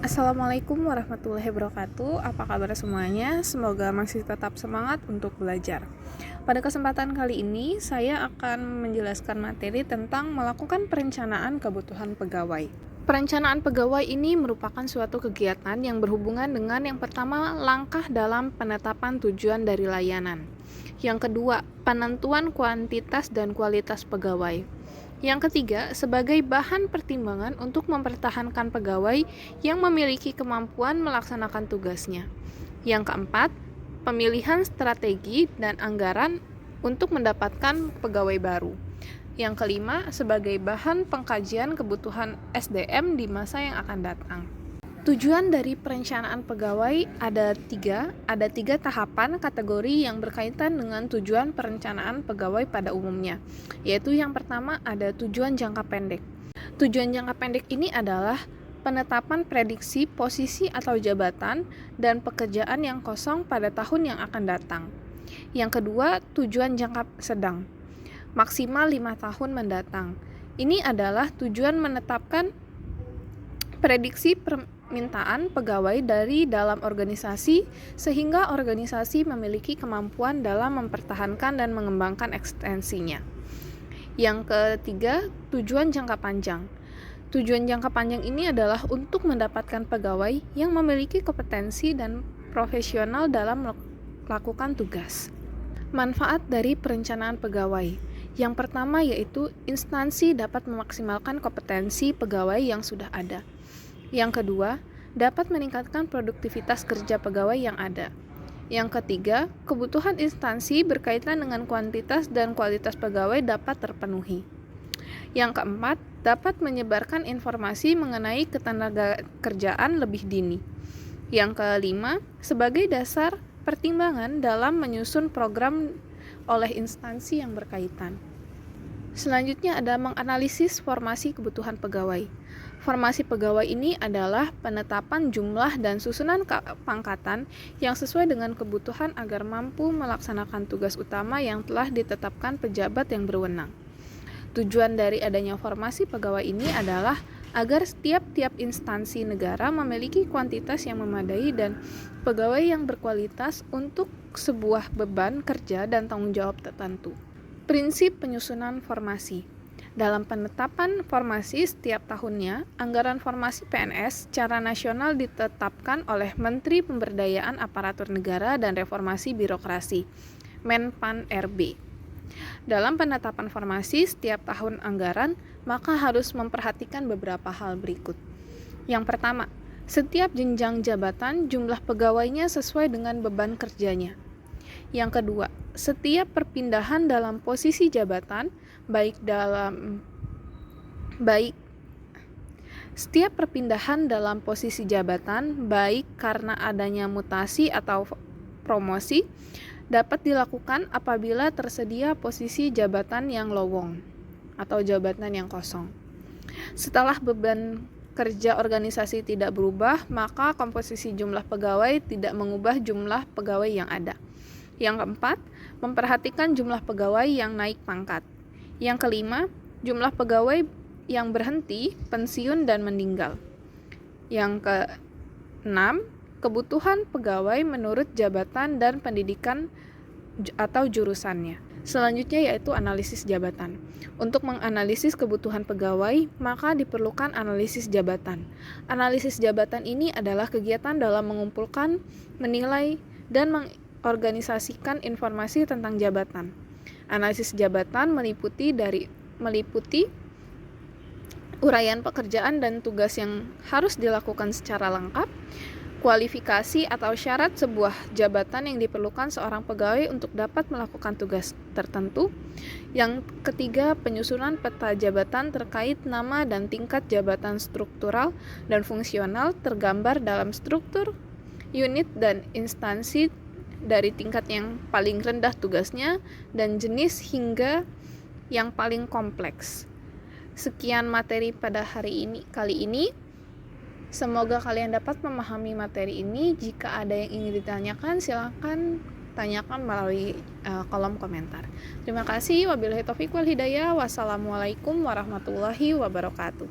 Assalamualaikum warahmatullahi wabarakatuh. Apa kabar semuanya? Semoga masih tetap semangat untuk belajar. Pada kesempatan kali ini, saya akan menjelaskan materi tentang melakukan perencanaan kebutuhan pegawai. Perencanaan pegawai ini merupakan suatu kegiatan yang berhubungan dengan yang pertama, langkah dalam penetapan tujuan dari layanan. Yang kedua, penentuan kuantitas dan kualitas pegawai. Yang ketiga, sebagai bahan pertimbangan untuk mempertahankan pegawai yang memiliki kemampuan melaksanakan tugasnya. Yang keempat, pemilihan strategi dan anggaran untuk mendapatkan pegawai baru. Yang kelima, sebagai bahan pengkajian kebutuhan SDM di masa yang akan datang. Tujuan dari perencanaan pegawai ada tiga tahapan kategori yang berkaitan dengan tujuan perencanaan pegawai pada umumnya, yaitu yang pertama ada tujuan jangka pendek. Tujuan jangka pendek ini adalah penetapan prediksi posisi atau jabatan dan pekerjaan yang kosong pada tahun yang akan datang. Yang kedua, tujuan jangka sedang, maksimal 5 tahun mendatang. Ini adalah tujuan menetapkan prediksi permintaan pegawai dari dalam organisasi sehingga organisasi memiliki kemampuan dalam mempertahankan dan mengembangkan ekstensinya. Yang ketiga, tujuan jangka panjang. Tujuan jangka panjang ini adalah untuk mendapatkan pegawai yang memiliki kompetensi dan profesional dalam melakukan tugas. Manfaat dari perencanaan pegawai. Yang pertama yaitu instansi dapat memaksimalkan kompetensi pegawai yang sudah ada. Yang kedua, dapat meningkatkan produktivitas kerja pegawai yang ada. Yang ketiga, kebutuhan instansi berkaitan dengan kuantitas dan kualitas pegawai dapat terpenuhi. Yang keempat, dapat menyebarkan informasi mengenai ketenagakerjaan lebih dini. Yang kelima, sebagai dasar pertimbangan dalam menyusun program oleh instansi yang berkaitan. Selanjutnya ada menganalisis formasi kebutuhan pegawai. Formasi pegawai ini adalah penetapan jumlah dan susunan pangkatan yang sesuai dengan kebutuhan agar mampu melaksanakan tugas utama yang telah ditetapkan pejabat yang berwenang. Tujuan dari adanya formasi pegawai ini adalah agar tiap-tiap instansi negara memiliki kuantitas yang memadai dan pegawai yang berkualitas untuk sebuah beban kerja dan tanggung jawab tertentu. Prinsip penyusunan formasi. Dalam penetapan formasi setiap tahunnya, anggaran formasi PNS secara nasional ditetapkan oleh Menteri Pemberdayaan Aparatur Negara dan Reformasi Birokrasi, Menpan-RB. Dalam penetapan formasi setiap tahun anggaran, maka harus memperhatikan beberapa hal berikut. Yang pertama, setiap jenjang jabatan jumlah pegawainya sesuai dengan beban kerjanya. Yang kedua, setiap perpindahan dalam posisi jabatan, setiap perpindahan dalam posisi jabatan, baik karena adanya mutasi atau promosi, dapat dilakukan apabila tersedia posisi jabatan yang lowong atau jabatan yang kosong. Setelah beban kerja organisasi tidak berubah, maka komposisi jumlah pegawai tidak mengubah jumlah pegawai yang ada. Yang keempat, memperhatikan jumlah pegawai yang naik pangkat. Yang kelima, jumlah pegawai yang berhenti, pensiun, dan meninggal. Yang keenam, kebutuhan pegawai menurut jabatan dan pendidikan atau jurusannya. Selanjutnya yaitu analisis jabatan. Untuk menganalisis kebutuhan pegawai, maka diperlukan analisis jabatan. Analisis jabatan ini adalah kegiatan dalam mengumpulkan, menilai, dan mengorganisasikan informasi tentang jabatan. Analisis jabatan meliputi uraian pekerjaan dan tugas yang harus dilakukan secara lengkap, kualifikasi atau syarat sebuah jabatan yang diperlukan seorang pegawai untuk dapat melakukan tugas tertentu. Yang ketiga, penyusunan peta jabatan terkait nama dan tingkat jabatan struktural dan fungsional tergambar dalam struktur, unit, dan instansi dari tingkat yang paling rendah tugasnya dan jenis hingga yang paling kompleks. Sekian materi pada kali ini. Semoga kalian dapat memahami materi ini. Jika ada yang ingin ditanyakan, silakan tanyakan melalui kolom komentar. Terima kasih. Wabillahi taufiq wal hidayah. Wassalamualaikum warahmatullahi wabarakatuh.